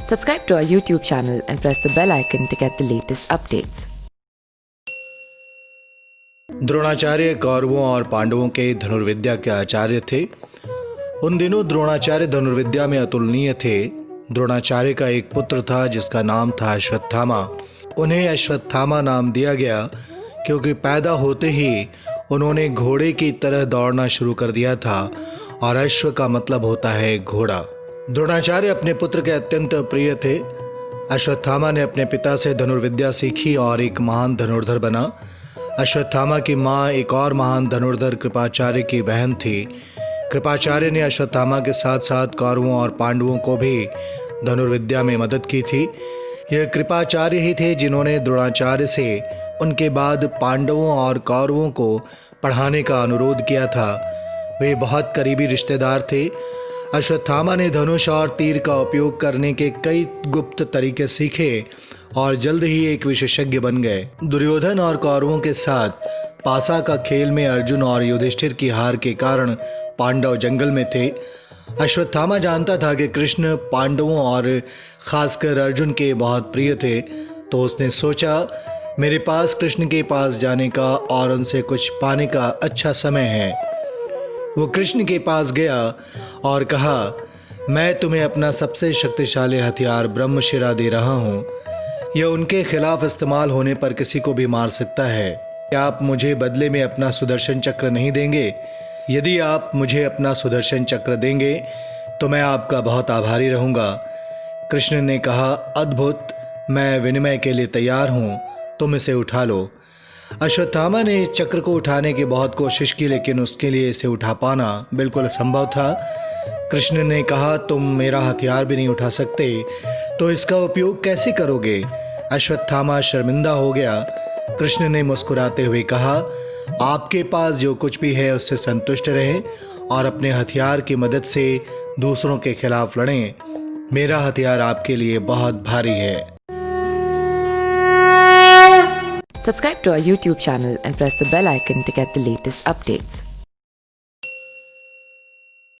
Subscribe to our YouTube channel and press the bell icon to get the latest updates. Dronacharya कौरवों और पांडवों के धनुर्विद्या के आचार्य थे। उन दिनों द्रोणाचार्य धनुर्विद्या में अतुलनीय थे। द्रोणाचार्य का एक पुत्र था जिसका नाम था अश्वत्थामा। उन्हें अश्वत्थामा नाम दिया गया क्योंकि पैदा होते ही उन्होंने घोड़े की तरह दौड़ना शुरू कर दिया था और अश्व का मतलब होता है घोड़ा। द्रोणाचार्य अपने पुत्र के अत्यंत प्रिय थे। अश्वत्थामा ने अपने पिता से धनुर्विद्या सीखी और एक महान धनुर्धर बना। अश्वत्थामा की माँ एक और महान धनुर्धर कृपाचार्य की बहन थी। कृपाचार्य ने अश्वत्थामा के साथ साथ कौरवों और पांडवों को भी धनुर्विद्या में मदद की थी। यह कृपाचार्य ही थे जिन्होंने द्रोणाचार्य से उनके बाद पांडवों और कौरवों को पढ़ाने का अनुरोध किया था। वे बहुत करीबी रिश्तेदार थे। अश्वत्थामा ने धनुष और तीर का उपयोग करने के कई गुप्त तरीके सीखे और जल्द ही एक विशेषज्ञ बन गए। दुर्योधन और कौरवों के साथ पासा का खेल में अर्जुन और युधिष्ठिर की हार के कारण पांडव जंगल में थे। अश्वत्थामा जानता था कि कृष्ण पांडवों और खासकर अर्जुन के बहुत प्रिय थे, तो उसने सोचा मेरे पास कृष्ण के पास जाने का और उनसे कुछ पाने का अच्छा समय है। वो कृष्ण के पास गया और कहा, मैं तुम्हें अपना सबसे शक्तिशाली हथियार ब्रह्मशिरा दे रहा हूँ। यह उनके खिलाफ इस्तेमाल होने पर किसी को भी मार सकता है। क्या आप मुझे बदले में अपना सुदर्शन चक्र नहीं देंगे? यदि आप मुझे अपना सुदर्शन चक्र देंगे तो मैं आपका बहुत आभारी रहूँगा। कृष्ण ने कहा, अद्भुत, मैं विनिमय के लिए तैयार हूँ, तुम इसे उठा लो। अश्वत्थामा ने चक्र को उठाने की बहुत कोशिश की, लेकिन उसके लिए इसे उठा पाना बिल्कुल असंभव था। कृष्ण ने कहा, तुम मेरा हथियार भी नहीं उठा सकते, तो इसका उपयोग कैसे करोगे? अश्वत्थामा शर्मिंदा हो गया। कृष्ण ने मुस्कुराते हुए कहा, आपके पास जो कुछ भी है उससे संतुष्ट रहें और अपने हथियार की मदद से दूसरों के खिलाफ लड़ें। मेरा हथियार आपके लिए बहुत भारी है। Subscribe to our YouTube channel and press the bell icon to get the latest updates.